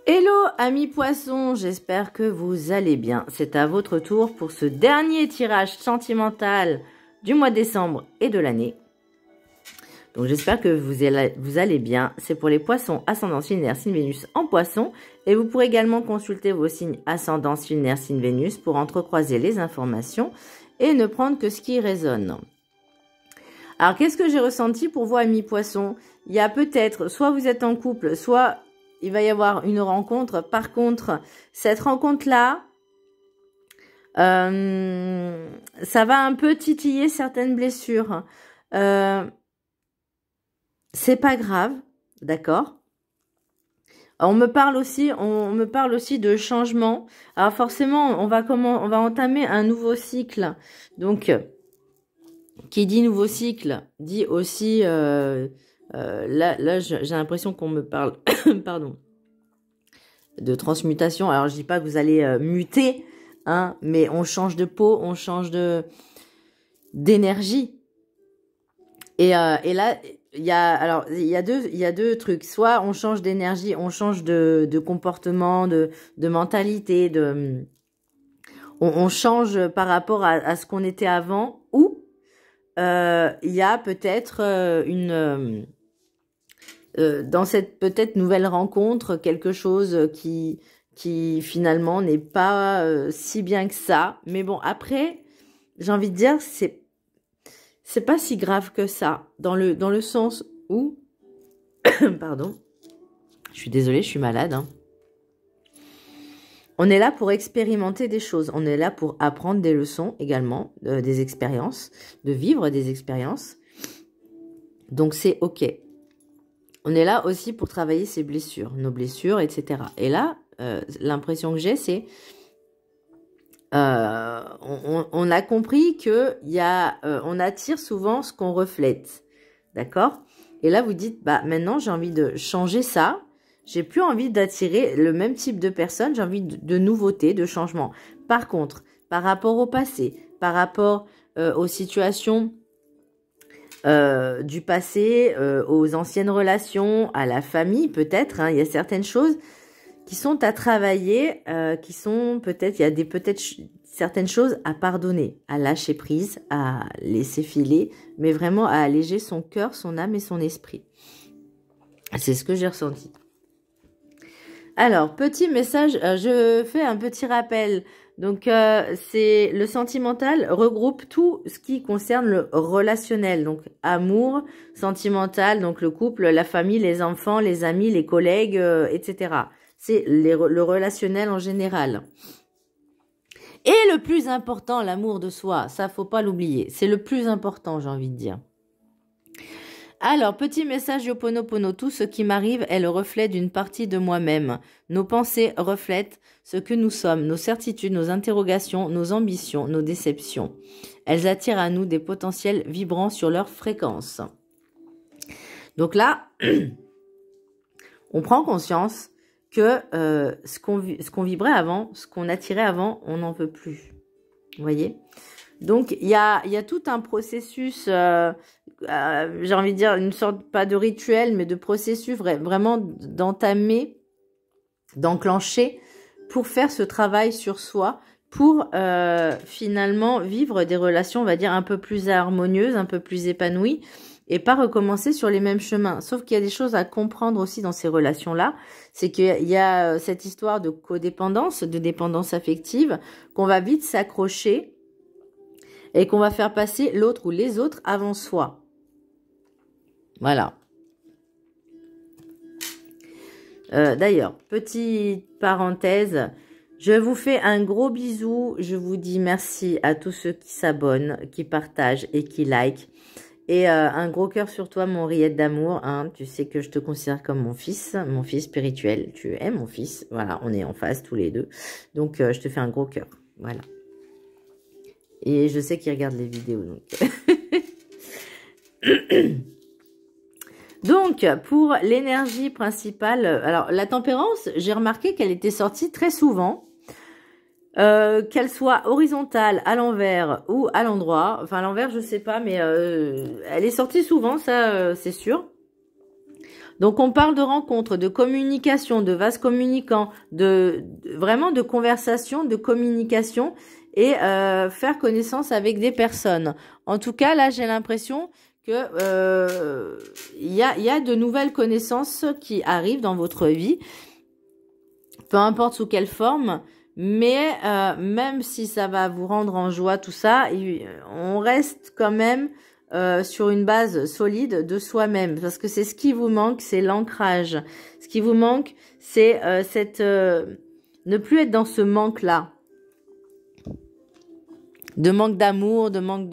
Hello amis poissons, j'espère que vous allez bien. C'est à votre tour pour ce dernier tirage sentimental du mois de décembre et de l'année. Donc j'espère que vous allez bien. C'est pour les poissons ascendant lunaire signe Vénus en poisson. Et vous pourrez également consulter vos signes ascendant lunaire signe Vénus pour entrecroiser les informations et ne prendre que ce qui résonne. Alors qu'est-ce que j'ai ressenti pour vous amis poissons? Il y a peut-être, soit vous êtes en couple, soit il va y avoir une rencontre. Par contre, cette rencontre-là, ça va un peu titiller certaines blessures. C'est pas grave, d'accord? On me parle aussi de changement. Alors forcément, on va entamer un nouveau cycle. Donc, qui dit nouveau cycle, dit aussi là j'ai l'impression qu'on me parle pardon, de transmutation. Alors je dis pas que vous allez muter, hein, mais on change de peau, on change d'énergie. Et là il y a deux trucs. Soit on change d'énergie, on change de comportement, de mentalité, on change par rapport à ce qu'on était avant, ou il y a peut-être dans cette peut-être nouvelle rencontre, quelque chose qui finalement n'est pas si bien que ça. Mais bon, après, j'ai envie de dire, c'est pas si grave que ça, dans le sens où pardon, je suis désolée, je suis malade, hein. On est là pour expérimenter des choses, on est là pour apprendre des leçons également, des expériences, de vivre des expériences. Donc c'est ok. On est là aussi pour travailler ses blessures, nos blessures, etc. Et là, l'impression que j'ai, c'est on a compris que on attire souvent ce qu'on reflète, d'accord? Et là vous dites, bah maintenant j'ai envie de changer ça. J'ai plus envie d'attirer le même type de personnes, j'ai envie de nouveautés, de changements. Par contre, par rapport au passé, par rapport aux situations du passé, aux anciennes relations, à la famille peut-être, hein, il y a certaines choses qui sont à travailler, qui sont peut-être, il y a peut-être certaines choses à pardonner, à lâcher prise, à laisser filer, mais vraiment à alléger son cœur, son âme et son esprit. C'est ce que j'ai ressenti. Alors, petit message, je fais un petit rappel. Donc, c'est le sentimental regroupe tout ce qui concerne le relationnel. Donc, amour, sentimental, donc le couple, la famille, les enfants, les amis, les collègues, etc. C'est le relationnel en général. Et le plus important, l'amour de soi. Ça, faut pas l'oublier. C'est le plus important, j'ai envie de dire. Alors, petit message Ho'oponopono, tout ce qui m'arrive est le reflet d'une partie de moi-même. Nos pensées reflètent ce que nous sommes, nos certitudes, nos interrogations, nos ambitions, nos déceptions. Elles attirent à nous des potentiels vibrants sur leur fréquence. Donc là, on prend conscience que ce qu'on vibrait avant, ce qu'on attirait avant, on n'en veut plus. Vous voyez ? Donc, il y a tout un processus, j'ai envie de dire, une sorte, pas de rituel, mais de processus vraiment d'entamer, d'enclencher pour faire ce travail sur soi, pour finalement vivre des relations, on va dire, un peu plus harmonieuses, un peu plus épanouies, et pas recommencer sur les mêmes chemins. Sauf qu'il y a des choses à comprendre aussi dans ces relations-là. C'est qu'il y a cette histoire de codépendance, de dépendance affective, qu'on va vite s'accrocher et qu'on va faire passer l'autre ou les autres avant soi. Voilà. D'ailleurs, petite parenthèse, je vous fais un gros bisou. Je vous dis merci à tous ceux qui s'abonnent, qui partagent et qui likent. Et un gros cœur sur toi, mon Riette d'amour. Hein. Tu sais que je te considère comme mon fils spirituel. Tu es mon fils. Voilà, on est en phase tous les deux. Donc, je te fais un gros cœur. Voilà. Et je sais qu'il regarde les vidéos. Donc, pour l'énergie principale, alors la tempérance, j'ai remarqué qu'elle était sortie très souvent. Qu'elle soit horizontale, à l'envers ou à l'endroit. Enfin, à l'envers, je sais pas, mais elle est sortie souvent, ça, c'est sûr. Donc, on parle de rencontres, de communication, de vases communicants, vraiment de conversation, de communication et faire connaissance avec des personnes. En tout cas, là, j'ai l'impression que y a de nouvelles connaissances qui arrivent dans votre vie, peu importe sous quelle forme. Mais même si ça va vous rendre en joie, tout ça, on reste quand même sur une base solide de soi-même. Parce que c'est ce qui vous manque, c'est l'ancrage. Ce qui vous manque, c'est ne plus être dans ce manque-là. De manque d'amour, de manque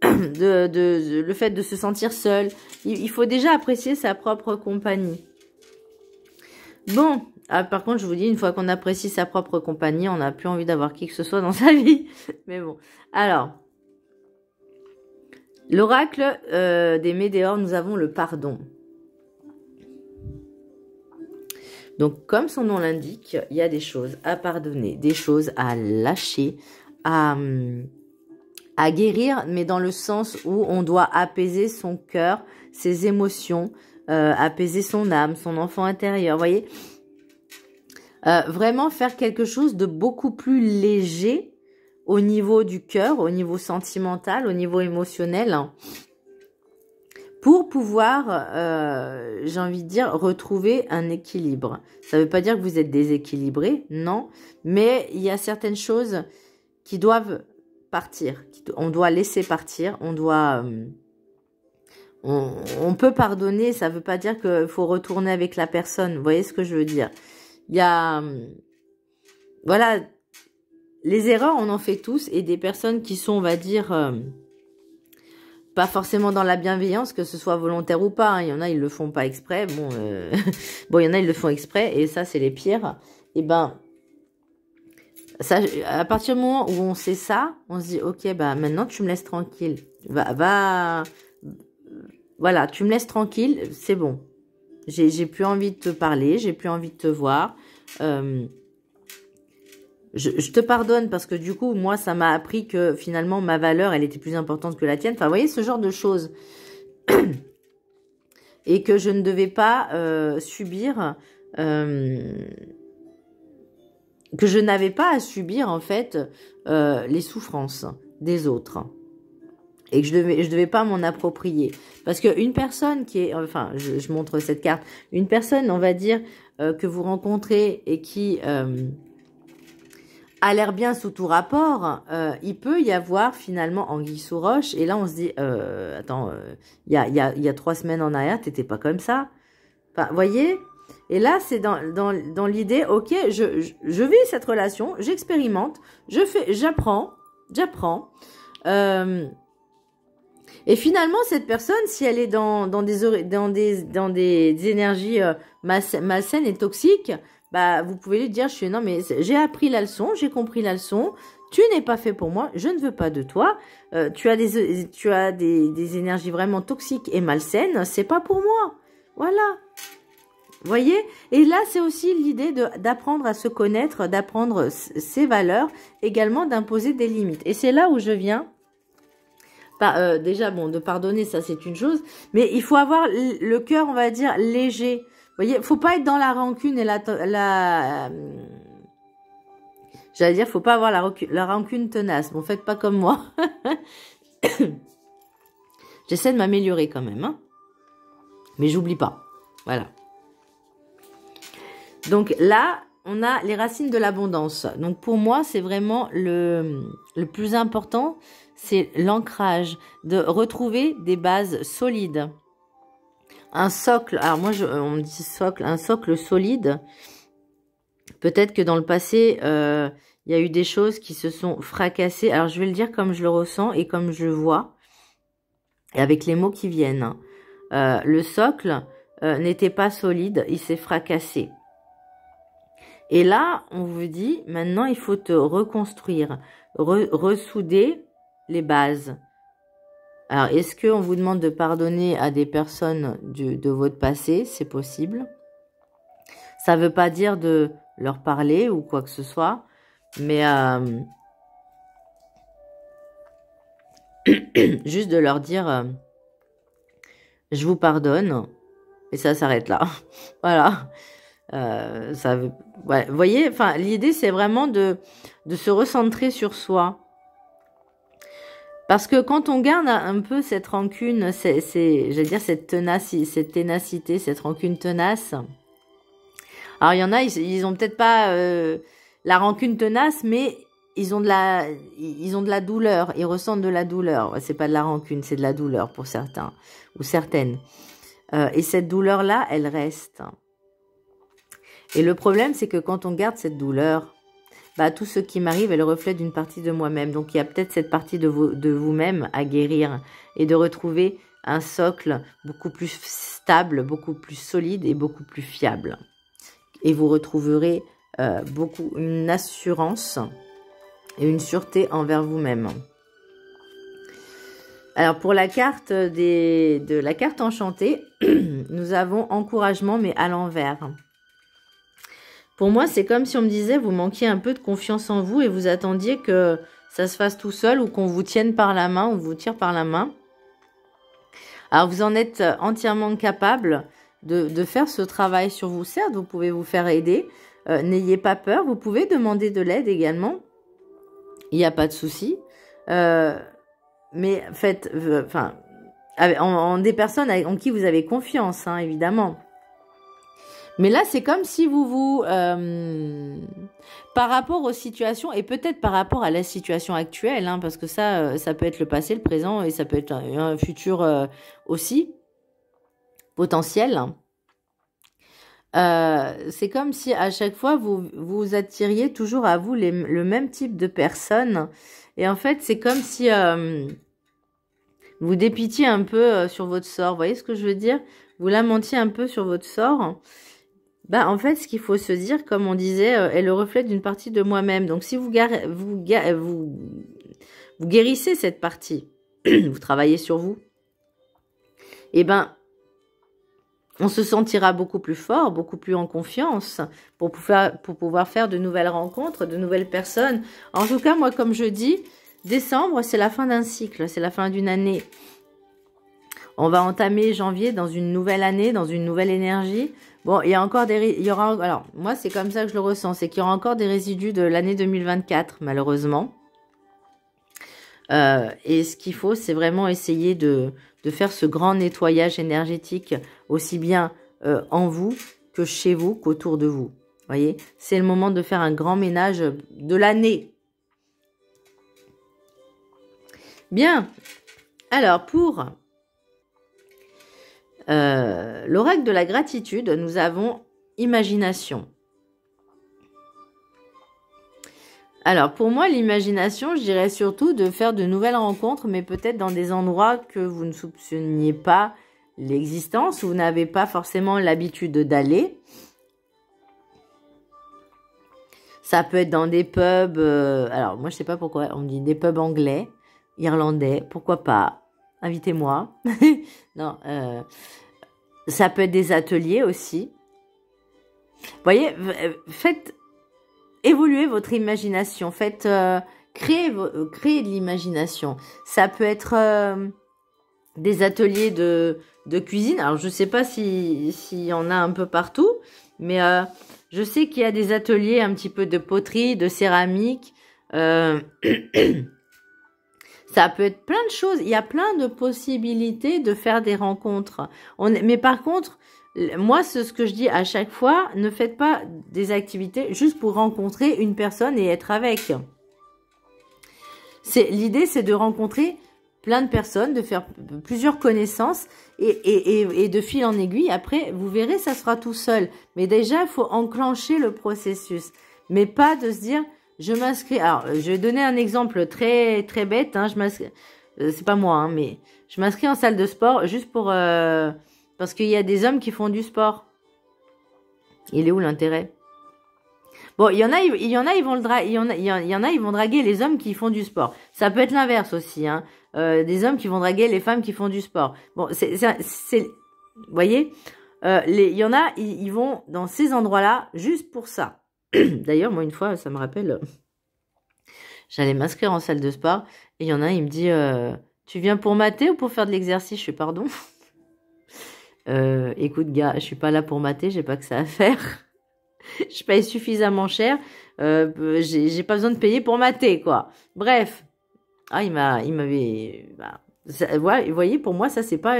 le fait de se sentir seul. Il faut déjà apprécier sa propre compagnie. Bon, par contre, je vous dis, une fois qu'on apprécie sa propre compagnie, on n'a plus envie d'avoir qui que ce soit dans sa vie. Mais bon, alors, l'oracle des météores, nous avons le pardon. Donc, comme son nom l'indique, il y a des choses à pardonner, des choses à lâcher, à guérir, mais dans le sens où on doit apaiser son cœur, ses émotions, apaiser son âme, son enfant intérieur, vous voyez. Vraiment faire quelque chose de beaucoup plus léger au niveau du cœur, au niveau sentimental, au niveau émotionnel, hein, pour pouvoir, j'ai envie de dire, retrouver un équilibre. Ça ne veut pas dire que vous êtes déséquilibré, non, mais il y a certaines choses qui doivent partir, on doit laisser partir, on doit... on peut pardonner, ça ne veut pas dire qu'il faut retourner avec la personne, vous voyez ce que je veux dire. Il y a, voilà, les erreurs, on en fait tous, et des personnes qui sont, on va dire, pas forcément dans la bienveillance, que ce soit volontaire ou pas, hein. Il y en a, ils le font pas exprès, bon, bon, il y en a, ils le font exprès, et ça, c'est les pires. Et ben, ça, à partir du moment où on sait ça, on se dit, ok, bah maintenant, tu me laisses tranquille. Voilà, tu me laisses tranquille, c'est bon. J'ai plus envie de te parler, j'ai plus envie de te voir. Je te pardonne parce que du coup, moi, ça m'a appris que finalement, ma valeur, elle était plus importante que la tienne. Enfin, vous voyez, ce genre de choses. Et que je ne devais pas subir, que je n'avais pas à subir, en fait, les souffrances des autres. Et que je devais pas m'en approprier. Parce qu'une personne qui est, enfin, je montre cette carte, une personne, on va dire, que vous rencontrez et qui a l'air bien sous tout rapport, il peut y avoir finalement anguille sous roche. Et là, on se dit, attends, il y a 3 semaines en arrière, t'étais pas comme ça. Enfin, voyez. Et là, c'est dans l'idée, ok, je vis cette relation, j'expérimente, j'apprends. Et finalement, cette personne, si elle est dans des énergies malsaines et toxiques, bah, vous pouvez lui dire, non, mais j'ai appris la leçon, j'ai compris la leçon, tu n'es pas fait pour moi, je ne veux pas de toi, tu as des énergies vraiment toxiques et malsaines, c'est pas pour moi. Voilà. Vous voyez? Et là, c'est aussi l'idée d'apprendre à se connaître, d'apprendre ses valeurs, également d'imposer des limites. Et c'est là où je viens. Déjà, bon, de pardonner, ça c'est une chose, mais il faut avoir le cœur, on va dire, léger. Vous voyez, faut pas être dans la rancune et j'allais dire, faut pas avoir la rancune tenace. Bon, faites pas comme moi. J'essaie de m'améliorer quand même, hein. Mais j'oublie pas. Voilà. Donc là, on a les racines de l'abondance. Donc pour moi, c'est vraiment le plus important, c'est l'ancrage, de retrouver des bases solides. Un socle, alors moi, on me dit socle, un socle solide. Peut-être que dans le passé, il y a eu des choses qui se sont fracassées. Alors je vais le dire comme je le ressens et comme je le vois, et avec les mots qui viennent. Le socle n'était pas solide, il s'est fracassé. Et là, on vous dit, maintenant, il faut te reconstruire, ressouder les bases. Alors, est-ce qu'on vous demande de pardonner à des personnes de votre passé? C'est possible. Ça ne veut pas dire de leur parler ou quoi que ce soit, mais juste de leur dire, je vous pardonne, Et ça s'arrête là. Voilà. Ouais, vous voyez, enfin, l'idée, c'est vraiment de se recentrer sur soi. Parce que quand on garde un peu cette rancune, j'allais dire cette ténacité, cette rancune tenace. Alors, il y en a, ils ont peut-être pas la rancune tenace, mais ils ont de la douleur. Ils ressentent de la douleur. C'est pas de la rancune, c'est de la douleur pour certains ou certaines. Et cette douleur-là, elle reste. Et le problème, c'est que quand on garde cette douleur, bah, tout ce qui m'arrive est le reflet d'une partie de moi-même. Donc, il y a peut-être cette partie de vous-même à guérir et de retrouver un socle beaucoup plus stable, beaucoup plus solide et beaucoup plus fiable. Et vous retrouverez beaucoup une assurance et une sûreté envers vous-même. Alors, pour la carte de la carte enchantée, nous avons encouragement, mais à l'envers. Pour moi, c'est comme si on me disait, vous manquiez un peu de confiance en vous et vous attendiez que ça se fasse tout seul ou qu'on vous tienne par la main ou vous tire par la main. Alors, vous en êtes entièrement capable de faire ce travail sur vous. Certes, vous pouvez vous faire aider. N'ayez pas peur. Vous pouvez demander de l'aide également. Il n'y a pas de souci. Mais faites, en des personnes en qui vous avez confiance, hein, évidemment. Mais là, c'est comme si par rapport aux situations, et peut-être par rapport à la situation actuelle, hein, parce que ça peut être le passé, le présent, et ça peut être un futur aussi, potentiel. C'est comme si à chaque fois, vous attiriez toujours à vous le même type de personnes. Et en fait, c'est comme si vous dépitiez un peu sur votre sort. Vous voyez ce que je veux dire? Vous lamentiez un peu sur votre sort. Bah, en fait, ce qu'il faut se dire, comme on disait, est le reflet d'une partie de moi-même. Donc, si vous guérissez cette partie, vous travaillez sur vous, eh ben, on se sentira beaucoup plus fort, beaucoup plus en confiance pour pouvoir faire de nouvelles rencontres, de nouvelles personnes. En tout cas, moi, comme je dis, décembre, c'est la fin d'un cycle, c'est la fin d'une année. On va entamer janvier dans une nouvelle année, dans une nouvelle énergie. Bon, alors, moi, c'est comme ça que je le ressens, c'est qu'il y aura encore des résidus de l'année 2024, malheureusement. Et ce qu'il faut, c'est vraiment essayer de faire ce grand nettoyage énergétique, aussi bien en vous que chez vous, qu'autour de vous. Voyez, c'est le moment de faire un grand ménage de l'année. Bien. Alors, pour l'oracle de la gratitude, nous avons imagination. Alors, pour moi, l'imagination, je dirais surtout de faire de nouvelles rencontres, mais peut-être dans des endroits que vous ne soupçonniez pas l'existence, où vous n'avez pas forcément l'habitude d'aller. Ça peut être dans des pubs, alors moi, je sais pas pourquoi, on dit des pubs anglais, irlandais, pourquoi pas, invitez-moi. Non, ça peut être des ateliers aussi. Vous voyez, faites évoluer votre imagination, faites créer de l'imagination. Ça peut être des ateliers de cuisine. Alors, je sais pas s'il y en a un peu partout, mais je sais qu'il y a des ateliers un petit peu de poterie, de céramique. Ça peut être plein de choses. Il y a plein de possibilités de faire des rencontres. Mais par contre, moi, c'est ce que je dis à chaque fois, ne faites pas des activités juste pour rencontrer une personne et être avec. L'idée, c'est de rencontrer plein de personnes, de faire plusieurs connaissances et de fil en aiguille. Après, vous verrez, ça sera tout seul. Mais déjà, il faut enclencher le processus. Mais pas de se dire... Je m'inscris. Alors, je vais donner un exemple très très bête. Hein, c'est pas moi, hein, mais je m'inscris en salle de sport juste pour parce qu'il y a des hommes qui font du sport. Il est où l'intérêt? Bon, il y en a, ils vont ils vont draguer les hommes qui font du sport. Ça peut être l'inverse aussi, hein. Des hommes qui vont draguer les femmes qui font du sport. Bon, vous voyez, il y en a, ils vont dans ces endroits-là juste pour ça. D'ailleurs, moi, une fois, ça me rappelle, j'allais m'inscrire en salle de sport et il y en a un, il me dit, tu viens pour mater ou pour faire de l'exercice? Je fais, pardon. Écoute, gars, je suis pas là pour mater, j'ai pas que ça à faire. Je paye suffisamment cher. J'ai pas besoin de payer pour mater, quoi. Bref. Ah, il m'avait... Bah, vous voyez, pour moi, ça, c'est pas...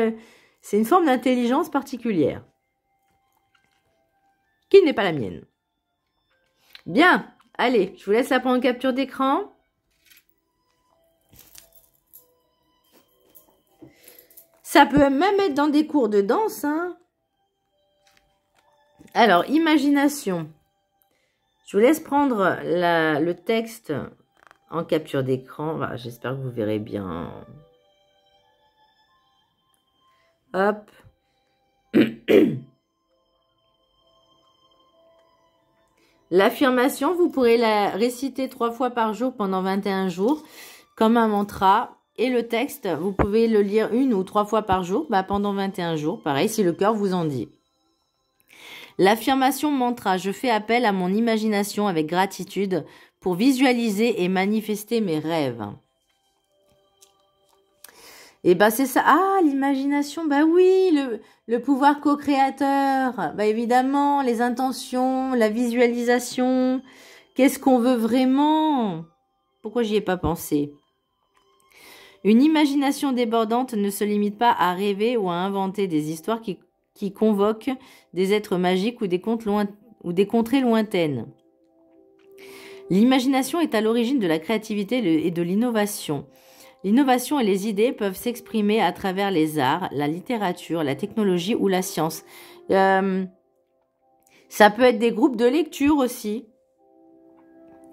c'est une forme d'intelligence particulière. Qui n'est pas la mienne. Bien. Allez, je vous laisse la prendre en capture d'écran. Ça peut même être dans des cours de danse, hein. Alors, imagination. Je vous laisse prendre le texte en capture d'écran. Bah, j'espère que vous verrez bien. Hop. L'affirmation, vous pourrez la réciter 3 fois par jour pendant 21 jours, comme un mantra. Et le texte, vous pouvez le lire 1 ou 3 fois par jour, pendant 21 jours. Pareil, si le cœur vous en dit. L'affirmation mantra, je fais appel à mon imagination avec gratitude pour visualiser et manifester mes rêves. Et c'est ça. Ah, l'imagination, oui, le pouvoir co-créateur. Évidemment, les intentions, la visualisation. Qu'est-ce qu'on veut vraiment? Pourquoi j'y ai pas pensé? Une imagination débordante ne se limite pas à rêver ou à inventer des histoires qui convoquent des êtres magiques ou des contrées lointaines. L'imagination est à l'origine de la créativité et de l'innovation. L'innovation et les idées peuvent s'exprimer à travers les arts, la littérature, la technologie ou la science. Ça peut être des groupes de lecture aussi.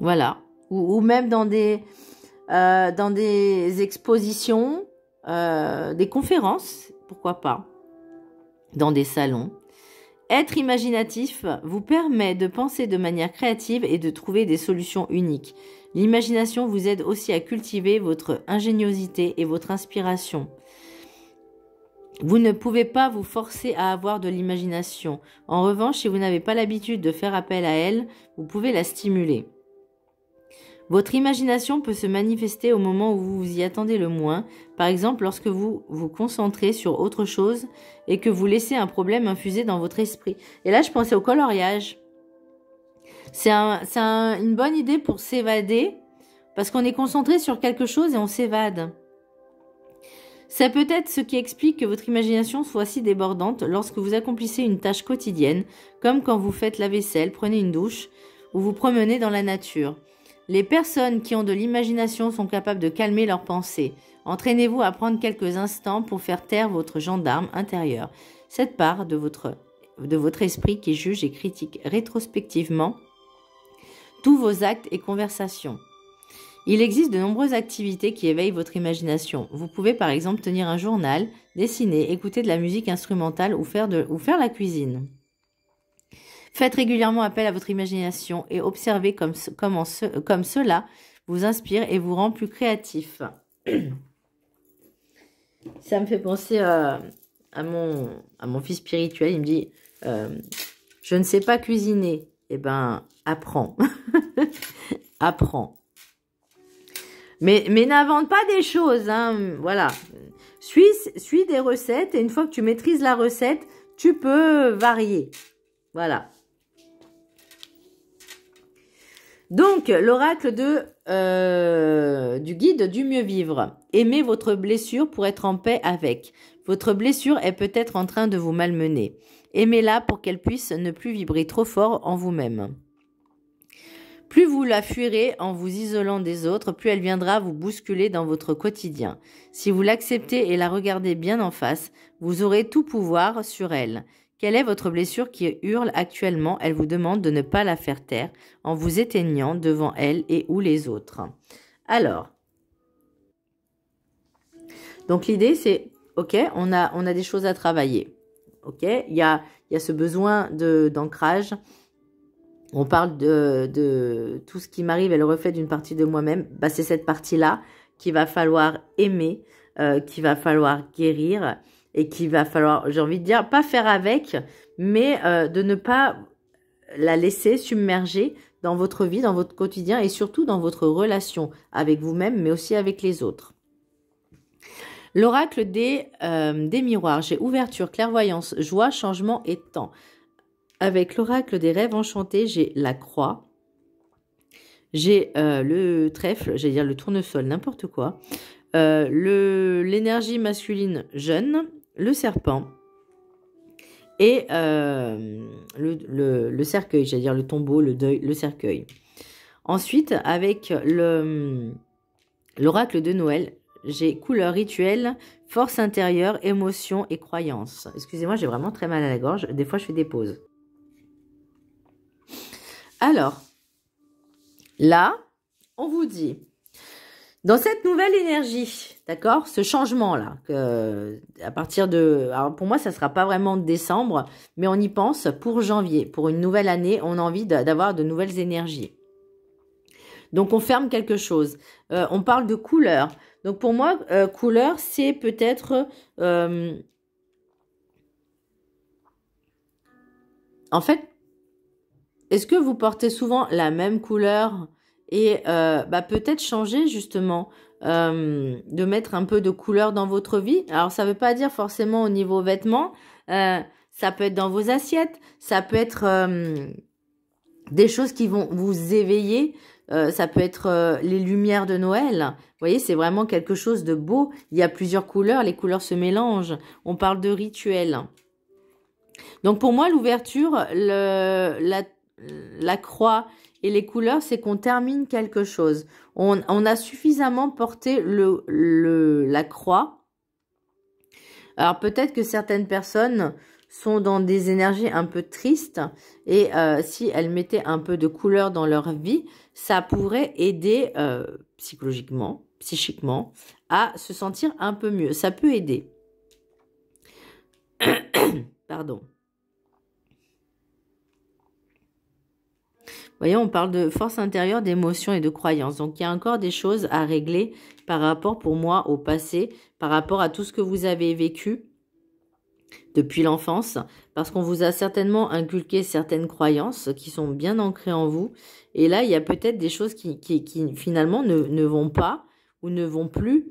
Voilà. Ou même dans des expositions, des conférences, pourquoi pas, dans des salons. Être imaginatif vous permet de penser de manière créative et de trouver des solutions uniques. L'imagination vous aide aussi à cultiver votre ingéniosité et votre inspiration. Vous ne pouvez pas vous forcer à avoir de l'imagination. En revanche, si vous n'avez pas l'habitude de faire appel à elle, vous pouvez la stimuler. Votre imagination peut se manifester au moment où vous vous y attendez le moins, par exemple lorsque vous vous concentrez sur autre chose et que vous laissez un problème infuser dans votre esprit. Et là, je pensais au coloriage. C'est une bonne idée pour s'évader, parce qu'on est concentré sur quelque chose et on s'évade. C'est peut-être ce qui explique que votre imagination soit si débordante lorsque vous accomplissez une tâche quotidienne, comme quand vous faites la vaisselle, prenez une douche ou vous promenez dans la nature. Les personnes qui ont de l'imagination sont capables de calmer leurs pensées. Entraînez-vous à prendre quelques instants pour faire taire votre gendarme intérieur, cette part de votre esprit qui juge et critique rétrospectivement tous vos actes et conversations. Il existe de nombreuses activités qui éveillent votre imagination. Vous pouvez par exemple tenir un journal, dessiner, écouter de la musique instrumentale ou faire la cuisine. Faites régulièrement appel à votre imagination et observez comme cela vous inspire et vous rend plus créatif. Ça me fait penser à mon fils spirituel. Il me dit je ne sais pas cuisiner. Eh ben, apprends. Apprends. Mais n'invente pas des choses. Hein. Voilà. Suis des recettes et une fois que tu maîtrises la recette, tu peux varier. Voilà. Donc, l'oracle du guide du mieux vivre. Aimez votre blessure pour être en paix avec. Votre blessure est peut-être en train de vous malmener. Aimez-la pour qu'elle puisse ne plus vibrer trop fort en vous-même. Plus vous la fuirez en vous isolant des autres, plus elle viendra vous bousculer dans votre quotidien. Si vous l'acceptez et la regardez bien en face, vous aurez tout pouvoir sur elle. Quelle est votre blessure qui hurle actuellement? Elle vous demande de ne pas la faire taire en vous éteignant devant elle et ou les autres. Alors, donc l'idée c'est, ok, on a des choses à travailler. Ok, il y a ce besoin d'ancrage. On parle de tout ce qui m'arrive est le reflet d'une partie de moi-même. C'est cette partie-là qu'il va falloir aimer, qu'il va falloir guérir. Et qu'il va falloir, j'ai envie de dire, pas faire avec, mais de ne pas la laisser submerger dans votre vie, dans votre quotidien et surtout dans votre relation avec vous-même, mais aussi avec les autres. L'oracle des miroirs. J'ai ouverture, clairvoyance, joie, changement et temps. Avec l'oracle des rêves enchantés, j'ai la croix. J'ai le trèfle, j'allais dire le tournesol, n'importe quoi. L'énergie masculine jeune, le serpent. Et le cercueil, j'allais dire le tombeau, le deuil, le cercueil. Ensuite, avec l'oracle de Noël, j'ai couleur rituelle, force intérieure, émotion et croyance. Excusez-moi, j'ai vraiment très mal à la gorge. Des fois, je fais des pauses. Alors, là, on vous dit, dans cette nouvelle énergie, d'accord, ce changement-là, à partir de... Alors pour moi, ça ne sera pas vraiment décembre, mais on y pense pour janvier. Pour une nouvelle année, on a envie d'avoir de nouvelles énergies. Donc, on ferme quelque chose. On parle de couleur. Donc, pour moi, couleur, c'est peut-être... en fait, est-ce que vous portez souvent la même couleur et peut-être changer justement, de mettre un peu de couleur dans votre vie? Alors, ça ne veut pas dire forcément au niveau vêtements. Ça peut être dans vos assiettes. Ça peut être des choses qui vont vous éveiller. Ça peut être les lumières de Noël. Vous voyez, c'est vraiment quelque chose de beau. Il y a plusieurs couleurs, les couleurs se mélangent. On parle de rituel. Donc pour moi, l'ouverture, la croix et les couleurs, c'est qu'on termine quelque chose. On a suffisamment porté la croix. Alors peut-être que certaines personnes sont dans des énergies un peu tristes et si elles mettaient un peu de couleur dans leur vie, ça pourrait aider psychologiquement, psychiquement, à se sentir un peu mieux. Ça peut aider. Pardon. Vous voyez, on parle de force intérieure, d'émotion et de croyance. Donc, il y a encore des choses à régler par rapport, pour moi, au passé, par rapport à tout ce que vous avez vécu depuis l'enfance, parce qu'on vous a certainement inculqué certaines croyances qui sont bien ancrées en vous. Et là, il y a peut-être des choses qui finalement ne vont pas ou ne vont plus,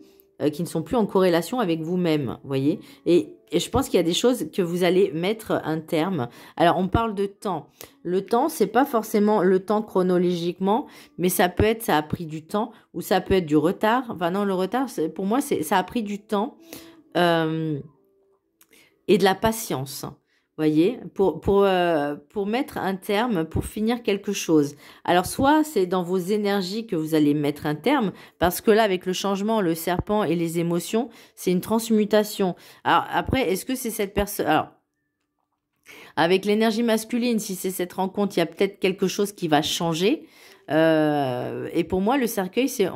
qui ne sont plus en corrélation avec vous-même, voyez. Et je pense qu'il y a des choses que vous allez mettre un terme. Alors, on parle de temps. Le temps, c'est pas forcément le temps chronologiquement, mais ça peut être, ça a pris du temps, ou ça peut être du retard. Enfin non, le retard, pour moi, ça a pris du temps. Et de la patience, voyez, pour mettre un terme, pour finir quelque chose. Alors, soit c'est dans vos énergies que vous allez mettre un terme, parce que là, avec le changement, le serpent et les émotions, c'est une transmutation. Alors, après, est-ce que c'est cette personne... Alors, avec l'énergie masculine, si c'est cette rencontre, il y a peut-être quelque chose qui va changer. Et pour moi, le cercueil, c'est...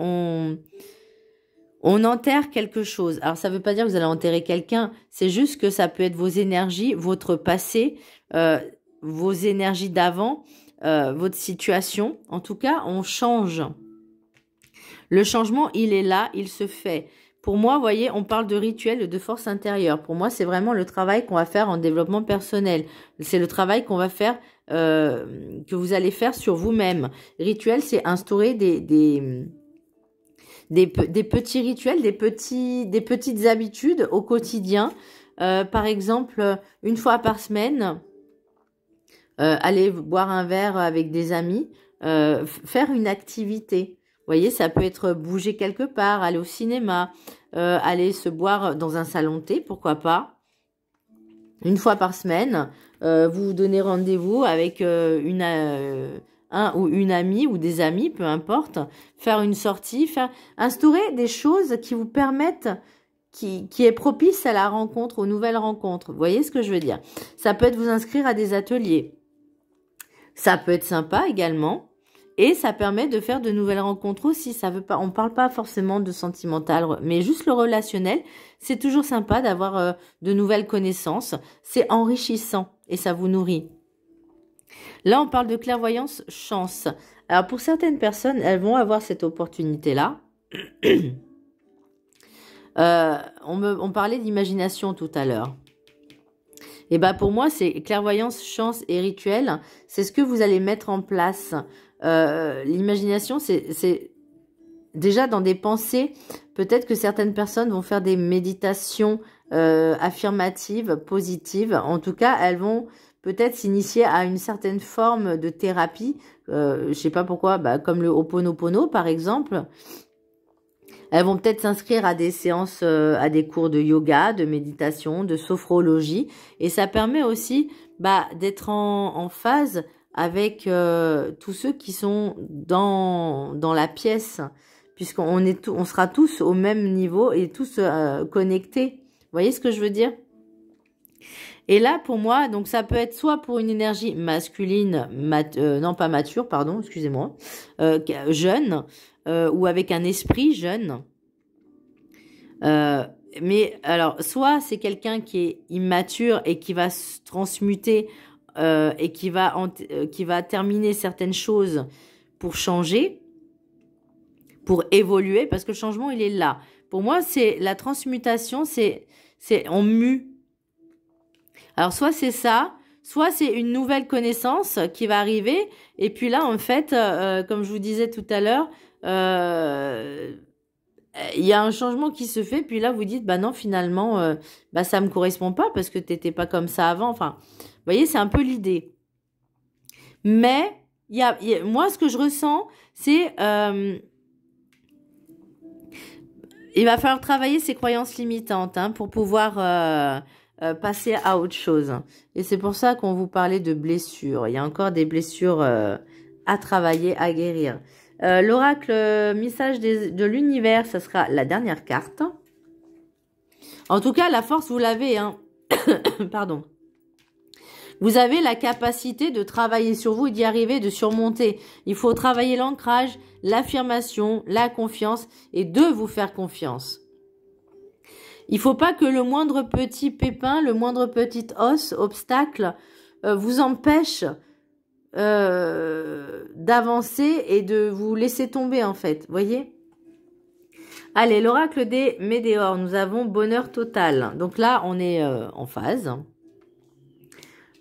On enterre quelque chose. Alors, ça ne veut pas dire que vous allez enterrer quelqu'un. C'est juste que ça peut être vos énergies, votre passé, vos énergies d'avant, votre situation. En tout cas, on change. Le changement, il est là, il se fait. Pour moi, vous voyez, on parle de rituel, de force intérieure. Pour moi, c'est vraiment le travail qu'on va faire en développement personnel. C'est le travail qu'on va faire, que vous allez faire sur vous-même. Rituel, c'est instaurer des petits rituels, des petites habitudes au quotidien. Par exemple, une fois par semaine, aller boire un verre avec des amis, faire une activité. Vous voyez, ça peut être bouger quelque part, aller au cinéma, aller se boire dans un salon de thé, pourquoi pas. Une fois par semaine, vous vous donnez rendez-vous avec un ou une amie ou des amis, peu importe, faire une sortie, instaurer des choses qui vous permettent, qui est propice à la rencontre, aux nouvelles rencontres. Vous voyez ce que je veux dire? Ça peut être vous inscrire à des ateliers. Ça peut être sympa également. Et ça permet de faire de nouvelles rencontres aussi. Ça veut pas, on parle pas forcément de sentimental, mais juste le relationnel. C'est toujours sympa d'avoir de nouvelles connaissances. C'est enrichissant et ça vous nourrit. Là, on parle de clairvoyance, chance. Alors, pour certaines personnes, elles vont avoir cette opportunité-là. On parlait d'imagination tout à l'heure. Et ben pour moi, c'est clairvoyance, chance et rituel. C'est ce que vous allez mettre en place. L'imagination, c'est déjà dans des pensées, peut-être que certaines personnes vont faire des méditations affirmatives, positives. En tout cas, elles vont peut-être s'initier à une certaine forme de thérapie. Je sais pas pourquoi, comme le Ho'oponopono par exemple. Elles vont peut-être s'inscrire à des séances, à des cours de yoga, de méditation, de sophrologie. Et ça permet aussi d'être en phase avec tous ceux qui sont dans la pièce. Puisqu'on on sera tous au même niveau et tous connectés. Vous voyez ce que je veux dire? Et là, pour moi, donc ça peut être soit pour une énergie masculine, non pas mature, pardon, excusez-moi, jeune, ou avec un esprit jeune. Mais alors, soit c'est quelqu'un qui est immature et qui va se transmuter et qui va terminer certaines choses pour changer, pour évoluer, parce que le changement, il est là. Pour moi, c'est la transmutation, c'est on mue. Alors, soit c'est ça, soit c'est une nouvelle connaissance qui va arriver. Et puis là, en fait, comme je vous disais tout à l'heure, il y a un changement qui se fait. Puis là, vous dites, non, finalement, ça me correspond pas parce que t'étais pas comme ça avant. Enfin, vous voyez, c'est un peu l'idée. Mais, moi, ce que je ressens, c'est... il va falloir travailler ses croyances limitantes pour pouvoir... passer à autre chose. Et c'est pour ça qu'on vous parlait de blessures. Il y a encore des blessures à travailler, à guérir. L'oracle message de l'univers, ça sera la dernière carte. En tout cas, la force, vous l'avez. Pardon. Vous avez la capacité de travailler sur vous et d'y arriver, de surmonter. Il faut travailler l'ancrage, l'affirmation, la confiance et de vous faire confiance. Il faut pas que le moindre petit pépin, le moindre petit os, obstacle, vous empêche d'avancer et de vous laisser tomber en fait. Voyez? Allez, l'oracle des météores. Nous avons bonheur total. Donc là, on est en phase.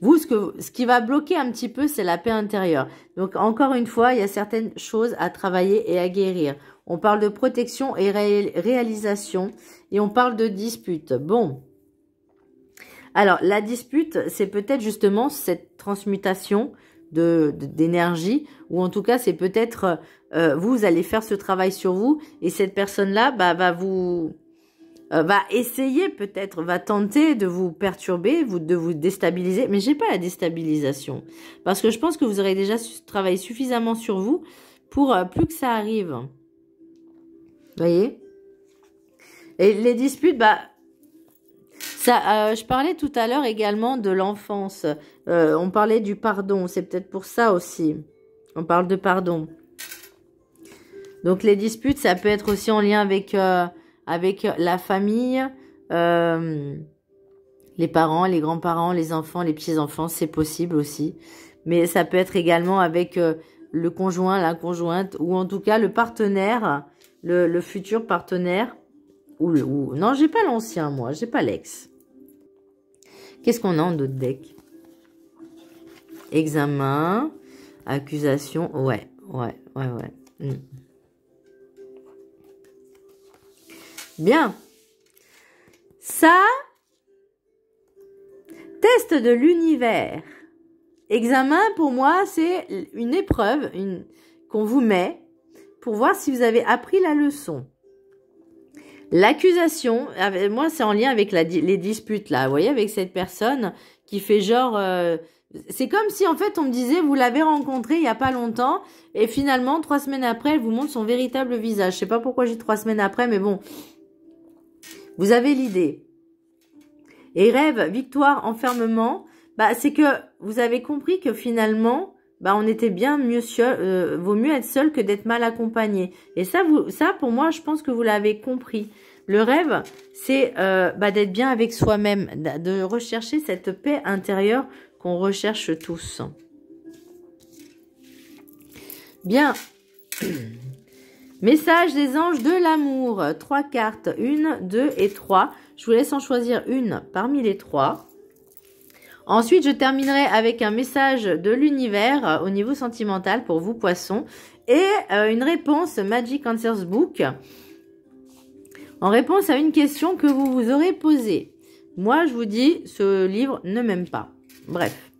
Vous, ce qui va bloquer un petit peu, c'est la paix intérieure. Donc encore une fois, il y a certaines choses à travailler et à guérir. On parle de protection et réalisation. Et on parle de dispute. Bon. Alors, la dispute, c'est peut-être justement cette transmutation d'énergie. Ou en tout cas, c'est peut-être... vous allez faire ce travail sur vous. Et cette personne-là va essayer peut-être, va tenter de vous perturber, de vous déstabiliser. Mais j'ai pas la déstabilisation. Parce que je pense que vous aurez déjà travaillé suffisamment sur vous pour plus que ça arrive. Vous voyez? Et les disputes, je parlais tout à l'heure également de l'enfance. On parlait du pardon. C'est peut-être pour ça aussi. On parle de pardon. Donc les disputes, ça peut être aussi en lien avec la famille, les parents, les grands-parents, les enfants, les petits-enfants. C'est possible aussi. Mais ça peut être également avec le conjoint, la conjointe, ou en tout cas le partenaire, le futur partenaire. Non, j'ai pas l'ancien, moi. J'ai pas l'ex. Qu'est-ce qu'on a en d'autres decks? Examen, accusation. Ouais. Bien. Ça, test de l'univers. Examen, pour moi, c'est une épreuve qu'on vous met pour voir si vous avez appris la leçon. L'accusation, moi c'est en lien avec les disputes là, vous voyez, avec cette personne qui fait genre, c'est comme si en fait on me disait vous l'avez rencontré il y a pas longtemps et finalement 3 semaines après elle vous montre son véritable visage. Je sais pas pourquoi j'ai 3 semaines après, mais bon, vous avez l'idée. Et rêve, victoire, enfermement, c'est que vous avez compris que finalement on était bien mieux seul, vaut mieux être seul que d'être mal accompagné. Et ça, pour moi, je pense que vous l'avez compris. Le rêve, c'est d'être bien avec soi-même, de rechercher cette paix intérieure qu'on recherche tous. Bien. Message des anges de l'amour. 3 cartes, 1, 2 et 3. Je vous laisse en choisir une parmi les 3. Ensuite, je terminerai avec un message de l'univers au niveau sentimental pour vous, poissons, et une réponse Magic Answers Book en réponse à une question que vous vous aurez posée. Moi, je vous dis, ce livre ne m'aime pas. Bref.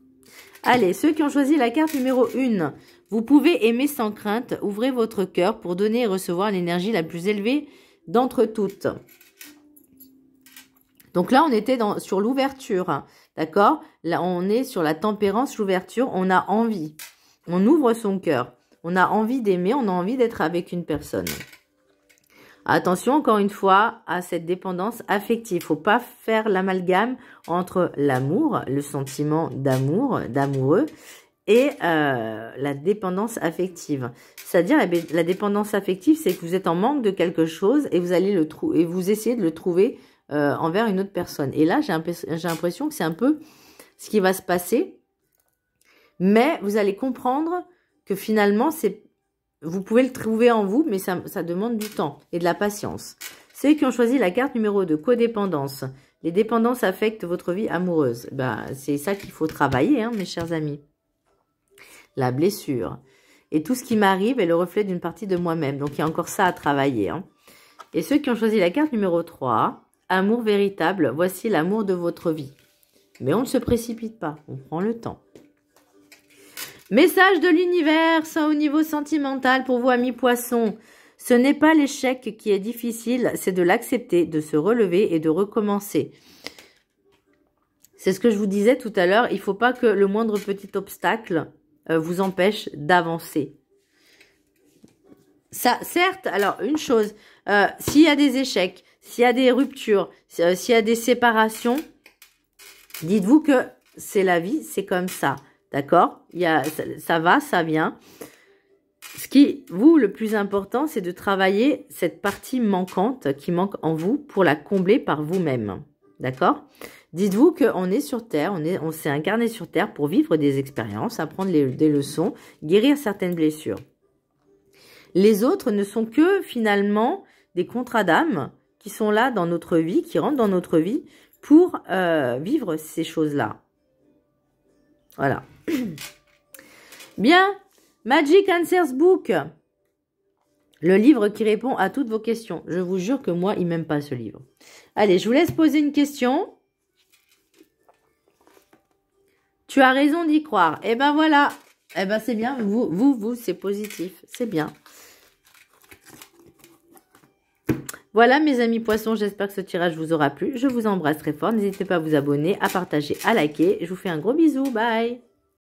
Allez, ceux qui ont choisi la carte numéro 1, vous pouvez aimer sans crainte. Ouvrez votre cœur pour donner et recevoir l'énergie la plus élevée d'entre toutes. Donc là, on était sur l'ouverture, hein, d'accord? Là, on est sur la tempérance, l'ouverture. On a envie. On ouvre son cœur. On a envie d'aimer, on a envie d'être avec une personne. Attention, encore une fois, à cette dépendance affective. Il ne faut pas faire l'amalgame entre l'amour, le sentiment d'amour, d'amoureux, et la dépendance affective. C'est-à-dire, la dépendance affective, c'est que vous êtes en manque de quelque chose et vous allez le trouver, et vous essayez de le trouver envers une autre personne. Et là, j'ai l'impression que c'est un peu ce qui va se passer. Mais vous allez comprendre que finalement, vous pouvez le trouver en vous, mais ça demande du temps et de la patience. Ceux qui ont choisi la carte numéro 2, codépendance. Les dépendances affectent votre vie amoureuse. Ben, c'est ça qu'il faut travailler, hein, mes chers amis. La blessure. Et tout ce qui m'arrive est le reflet d'une partie de moi-même. Donc, il y a encore ça à travailler. Hein. Et ceux qui ont choisi la carte numéro 3, amour véritable. Voici l'amour de votre vie. Mais on ne se précipite pas. On prend le temps. Message de l'univers, ça au niveau sentimental pour vous, amis poissons. Ce n'est pas l'échec qui est difficile, c'est de l'accepter, de se relever et de recommencer. C'est ce que je vous disais tout à l'heure. Il ne faut pas que le moindre petit obstacle vous empêche d'avancer. Ça, certes, alors une chose, s'il y a des échecs, s'il y a des ruptures, s'il y a des séparations, dites-vous que c'est la vie, c'est comme ça. D'accord? Ça va, ça vient. Ce qui, vous, le plus important, c'est de travailler cette partie manquante qui manque en vous pour la combler par vous-même. D'accord? Dites-vous qu'on est sur Terre, on s'est incarné sur Terre pour vivre des expériences, apprendre des leçons, guérir certaines blessures. Les autres ne sont que, finalement, des contrats d'âme qui sont là dans notre vie, qui rentrent dans notre vie pour vivre ces choses-là. Voilà. Bien, Magic Answers Book, le livre qui répond à toutes vos questions. Je vous jure que moi, il m'aime pas ce livre. Allez, je vous laisse poser une question. Tu as raison d'y croire. Eh ben voilà. Eh ben c'est bien. Vous, c'est positif. C'est bien. Voilà mes amis poissons, j'espère que ce tirage vous aura plu. Je vous embrasse très fort. N'hésitez pas à vous abonner, à partager, à liker. Je vous fais un gros bisou. Bye.